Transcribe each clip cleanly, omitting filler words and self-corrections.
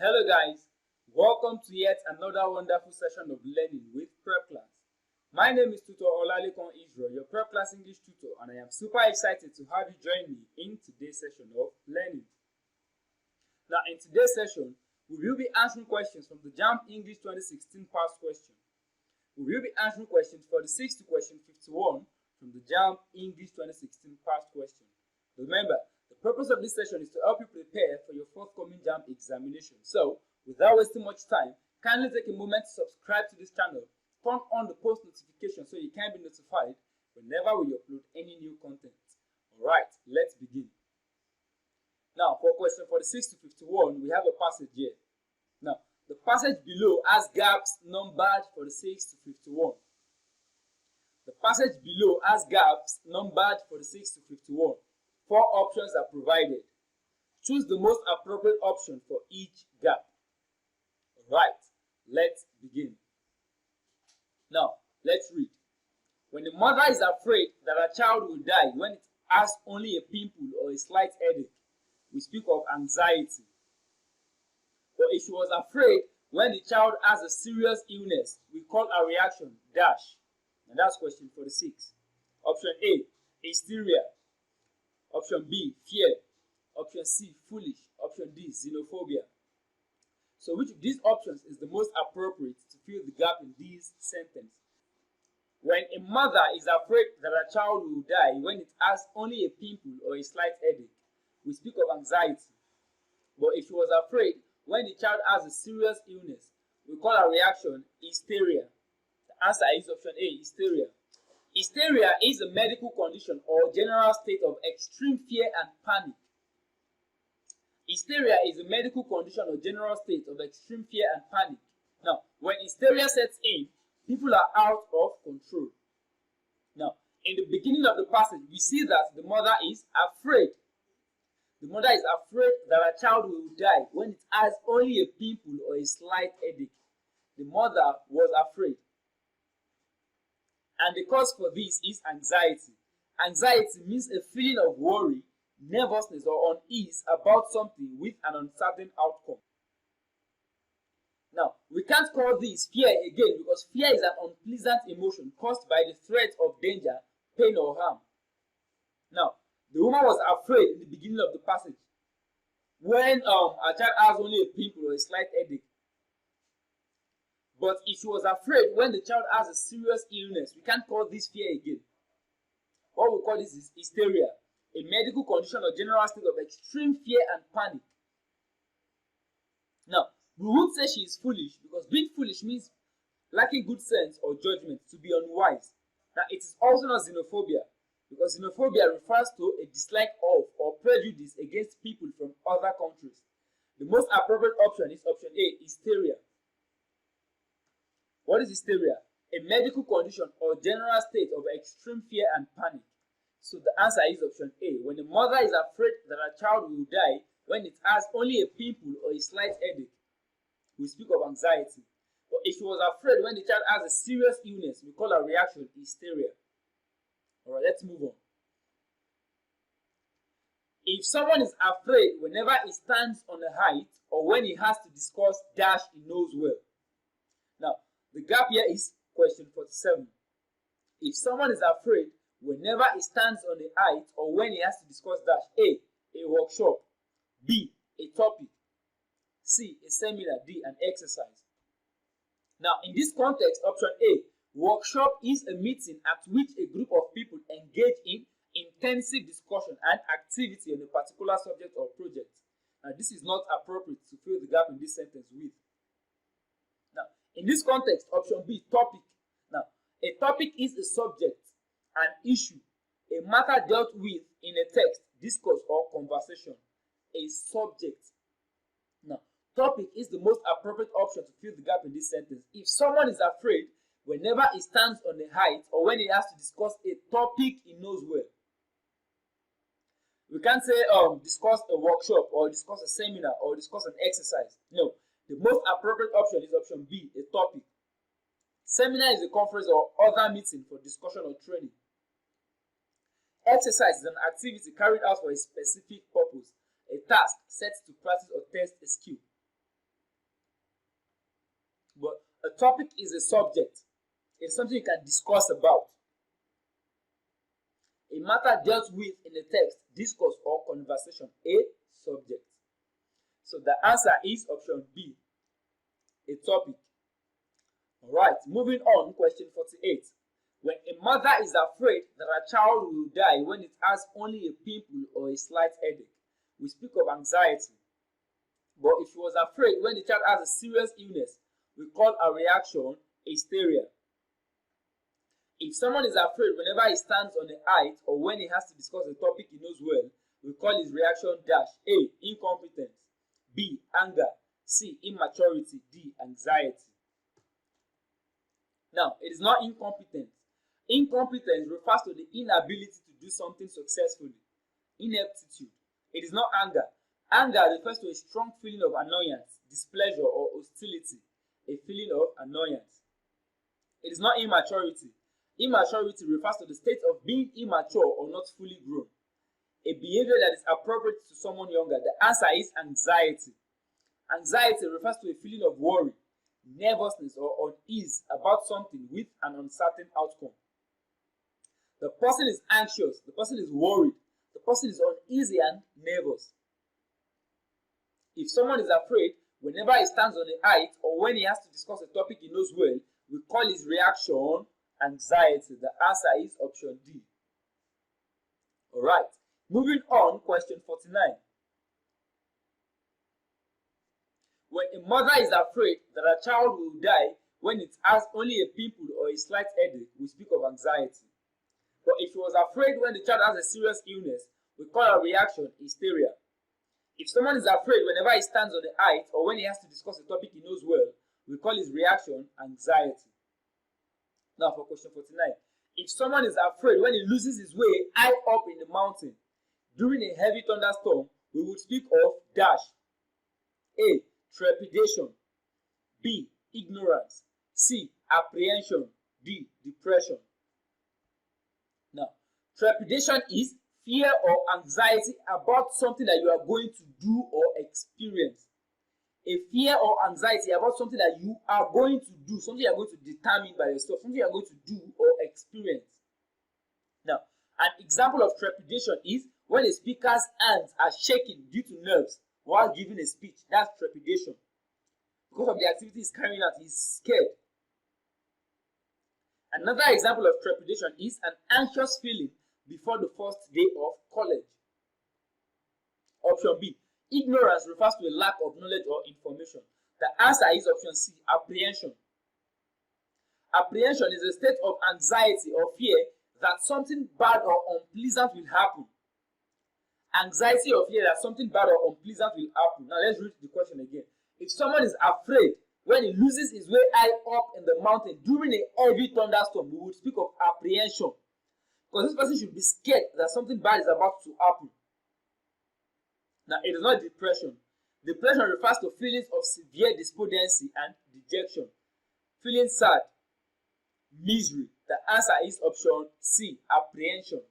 Hello guys, welcome to yet another wonderful session of learning with Prepclass. My name is Tutor Olalekon Israel, your Prepclass English tutor, and I am super excited to have you join me in today's session of learning. Now in today's session, we will be answering questions from the Jamb English 2016 past question. We will be answering questions 46 to question 51 from the Jamb English 2016 past question. Remember, the purpose of this session is to help you prepare for your forthcoming Jamb examination. So, without wasting much time, kindly take a moment to subscribe to this channel, turn on the post notification so you can be notified whenever we upload any new content. Alright, let's begin. Now, for question 46 to 51, we have a passage here. Now, the passage below has gaps numbered 46 to 51. The passage below has gaps numbered 46 to 51. 4 options are provided. Choose the most appropriate option for each gap. Alright, let's begin. Now, let's read. When the mother is afraid that her child will die when it has only a pimple or a slight headache, we speak of anxiety. But if she was afraid when the child has a serious illness, we call her reaction dash. And that's question 46. Option A, hysteria. Option B, fear. Option C, foolish. Option D, xenophobia. So which of these options is the most appropriate to fill the gap in this sentence? When a mother is afraid that her child will die when it has only a pimple or a slight headache, we speak of anxiety. But if she was afraid when the child has a serious illness, we call her reaction hysteria. The answer is option A, hysteria. Hysteria is a medical condition or general state of extreme fear and panic. Hysteria is a medical condition or general state of extreme fear and panic. Now, when hysteria sets in, people are out of control. Now, in the beginning of the passage, we see that the mother is afraid. The mother is afraid that her child will die when it has only a pimple or a slight headache. The mother was afraid. And the cause for this is anxiety. Anxiety means a feeling of worry, nervousness, or unease about something with an uncertain outcome. Now, we can't call this fear again because fear is an unpleasant emotion caused by the threat of danger, pain, or harm. Now, the woman was afraid in the beginning of the passage when her child has only a pimple or a slight headache. But if she was afraid when the child has a serious illness, we can't call this fear again. What we call this is hysteria, a medical condition or general state of extreme fear and panic. Now, we would say she is foolish because being foolish means lacking good sense or judgment, to be unwise. Now, it is also not xenophobia because xenophobia refers to a dislike of or prejudice against people from other countries. The most appropriate option is option A, hysteria. What is hysteria? A medical condition or general state of extreme fear and panic. So the answer is option A. When the mother is afraid that her child will die when it has only a pimple or a slight headache, we speak of anxiety. But if she was afraid when the child has a serious illness, we call her reaction hysteria. Alright, let's move on. If someone is afraid whenever he stands on a height or when he has to discuss dash he knows well. Now, the gap here is question 47. If someone is afraid whenever he stands on a height or when he has to discuss dash, A, a workshop, B, a topic, C, a seminar, D, an exercise. Now, in this context, option A, workshop is a meeting at which a group of people engage in intensive discussion and activity on a particular subject or project. Now, this is not appropriate to fill the gap in this sentence with. Now, in this context, option B, topic. Now, a topic is a subject, an issue, a matter dealt with in a text, discourse, or conversation. A subject. Now, topic is the most appropriate option to fill the gap in this sentence. If someone is afraid whenever he stands on a height or when he has to discuss a topic he knows well. We can't say discuss a workshop or discuss a seminar or discuss an exercise. No. The most appropriate option is option B, a topic. Seminar is a conference or other meeting for discussion or training. Exercise is an activity carried out for a specific purpose, a task set to practice or test a skill. but a topic is a subject. It's something you can discuss about. A matter dealt with in a text, discourse, or conversation. A subject. So the answer is option B, a topic. Alright, moving on, question 48. When a mother is afraid that her child will die when it has only a pimple or a slight headache, we speak of anxiety. But if she was afraid when the child has a serious illness, we call her reaction hysteria. If someone is afraid whenever he stands on a height or when he has to discuss a topic he knows well, we call his reaction dash. A. Incompetence. B. Anger. C. Immaturity. D. Anxiety. Now, it is not incompetence. Incompetence refers to the inability to do something successfully. Ineptitude. It is not anger. Anger refers to a strong feeling of annoyance, displeasure, or hostility. A feeling of annoyance. It is not immaturity. Immaturity refers to the state of being immature or not fully grown. A behavior that is appropriate to someone younger. The answer is anxiety. Anxiety refers to a feeling of worry, nervousness, or unease about something with an uncertain outcome. The person is anxious, the person is worried, the person is uneasy and nervous. If someone is afraid whenever he stands on a height or when he has to discuss a topic he knows well, we call his reaction anxiety. The answer is option D. Alright, moving on, question 49. When a mother is afraid that her child will die when it has only a pimple or a slight headache, we speak of anxiety. But if she was afraid when the child has a serious illness, we call her reaction hysteria. If someone is afraid whenever he stands on a height or when he has to discuss a topic he knows well, we call his reaction anxiety. Now for question 49. If someone is afraid when he loses his way high up in the mountain during a heavy thunderstorm, we would speak of dash. A. Trepidation. B. Ignorance. C. Apprehension. D. Depression. Now, trepidation is fear or anxiety about something that you are going to do or experience. A fear or anxiety about something that you are going to do, something you are going to determine by yourself, something you are going to do or experience. Now, an example of trepidation is when a speaker's hands are shaking due to nerves while giving a speech. That's trepidation. Because of the activity he's carrying out, he's scared. Another example of trepidation is an anxious feeling before the first day of college. Option B. Ignorance refers to a lack of knowledge or information. The answer is option C. Apprehension. Apprehension is a state of anxiety or fear that something bad or unpleasant will happen. Anxiety or fear that something bad or unpleasant will happen. Now let's read the question again. If someone is afraid when he loses his way high up in the mountain during a heavy thunderstorm, we would speak of apprehension. Because this person should be scared that something bad is about to happen. Now, it is not depression. Depression refers to feelings of severe despondency and dejection. Feeling sad, misery. The answer is option C, apprehension.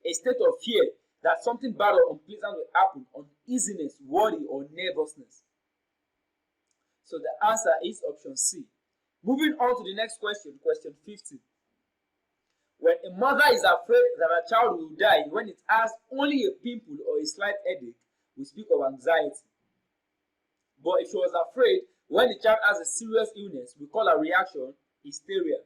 A state of fear that something bad or unpleasant will happen, uneasiness, worry, or nervousness. So the answer is option C. Moving on to the next question, question 50. When a mother is afraid that her child will die when it has only a pimple or a slight headache, we speak of anxiety. But if she was afraid when the child has a serious illness, we call her reaction hysteria.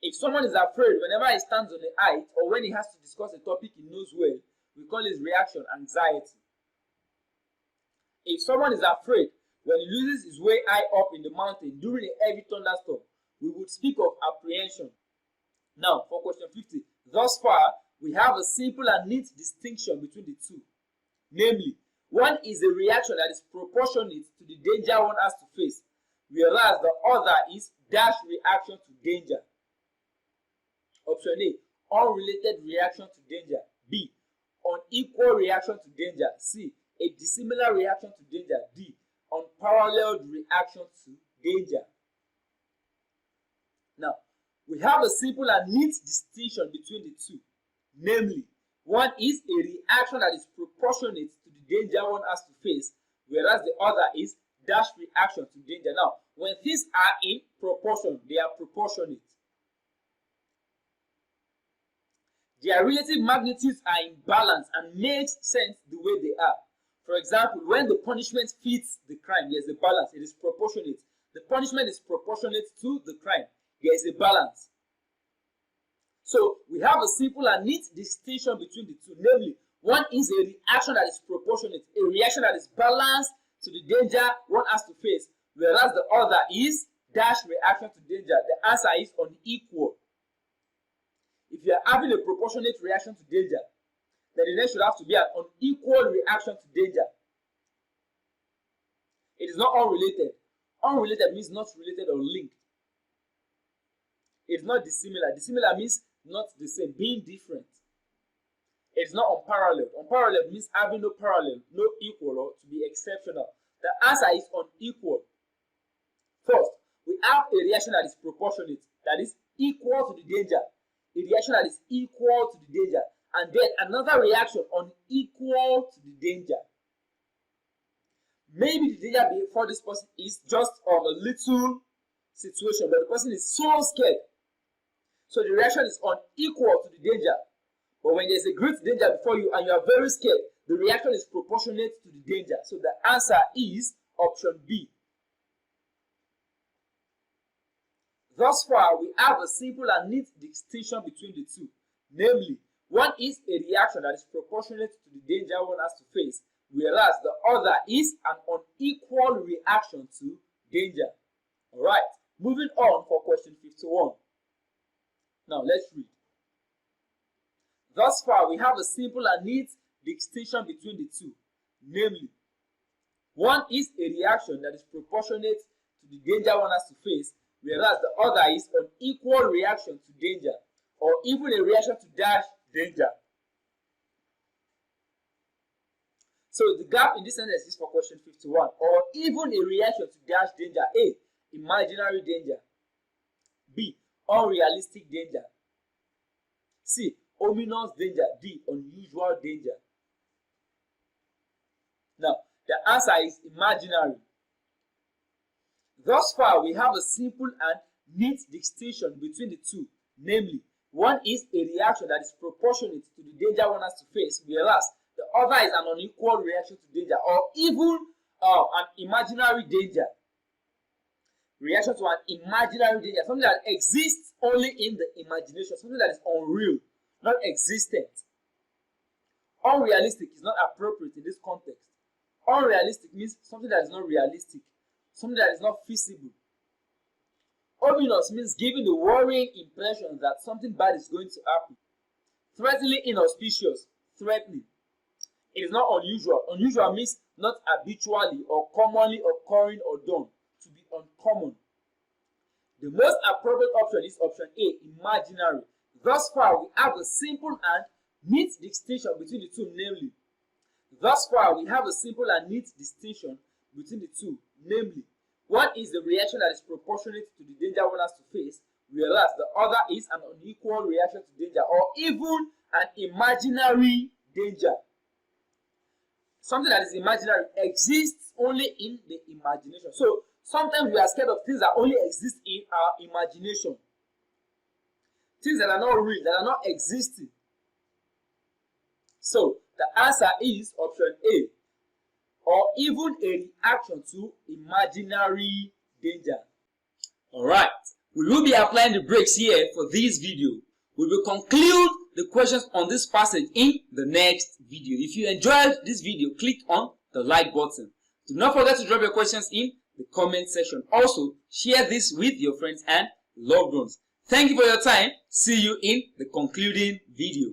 If someone is afraid whenever he stands on a height or when he has to discuss a topic he knows well, we call his reaction anxiety. If someone is afraid when he loses his way high up in the mountain during a heavy thunderstorm, we would speak of apprehension. Now, for question 50, thus far, we have a simple and neat distinction between the two. Namely, one is a reaction that is proportionate to the danger one has to face, whereas the other is dash reaction to danger. Option A, unrelated reaction to danger. B, unequal reaction to danger. C, a dissimilar reaction to danger. D, unparalleled reaction to danger. Now, we have a simple and neat distinction between the two. Namely, one is a reaction that is proportionate to the danger one has to face, whereas the other is dash reaction to danger. Now, when things are in proportion, they are proportionate. Their relative magnitudes are in balance and makes sense the way they are. For example, when the punishment fits the crime, there is a balance. It is proportionate. The punishment is proportionate to the crime. There is a balance. So we have a simple and neat distinction between the two. Namely, one is a reaction that is proportionate, a reaction that is balanced to the danger one has to face, whereas the other is dash reaction to danger. The answer is unequal. If you are having a proportionate reaction to danger, then the next should have to be an unequal reaction to danger. It is not unrelated. Unrelated means not related or linked. It is not dissimilar. Dissimilar means not the same, being different. It is not unparalleled. Unparalleled means having no parallel, no equal, or to be exceptional. The answer is unequal. First, we have a reaction that is proportionate, that is equal to the danger. A reaction that is equal to the danger. And then another reaction unequal to the danger. Maybe the danger before this person is just a little situation, but the person is so scared. So the reaction is unequal to the danger. But when there's a great danger before you and you are very scared, the reaction is proportionate to the danger. So the answer is option B. Thus far, we have a simple and neat distinction between the two. Namely, one is a reaction that is proportionate to the danger one has to face, whereas the other is an unequal reaction to danger. Alright, moving on for question 51. Now let's read. Thus far, we have a simple and neat distinction between the two. Namely, one is a reaction that is proportionate to the danger one has to face, whereas the other is an equal reaction to danger, or even a reaction to dash danger. So the gap in this sentence is for question 51, or even a reaction to dash danger. A, imaginary danger. B, unrealistic danger. C, ominous danger. D, unusual danger. Now, the answer is imaginary. Thus far, we have a simple and neat distinction between the two. Namely, one is a reaction that is proportionate to the danger one has to face, whereas the other is an unequal reaction to danger, or even an imaginary danger. Reaction to an imaginary danger, something that exists only in the imagination, something that is unreal, not existent. Unrealistic is not appropriate in this context. Unrealistic means something that is not realistic, something that is not feasible. Ominous means giving the worrying impression that something bad is going to happen. Threateningly inauspicious, threatening. It is not unusual. Unusual means not habitually or commonly occurring or done, to be uncommon. The most appropriate option is option A, imaginary. Thus far, we have a simple and neat distinction between the two, namely. Thus far, we have a simple and neat distinction between the two, namely. One is the reaction that is proportionate to the danger one has to face, whereas the other is an unequal reaction to danger, or even an imaginary danger. Something that is imaginary exists only in the imagination. So sometimes we are scared of things that only exist in our imagination. Things that are not real, that are not existing. So the answer is option A, or even a reaction to imaginary danger. Alright, we will be applying the breaks here for this video. We will conclude the questions on this passage in the next video. If you enjoyed this video, click on the like button. Do not forget to drop your questions in the comment section. Also, share this with your friends and loved ones. Thank you for your time. See you in the concluding video.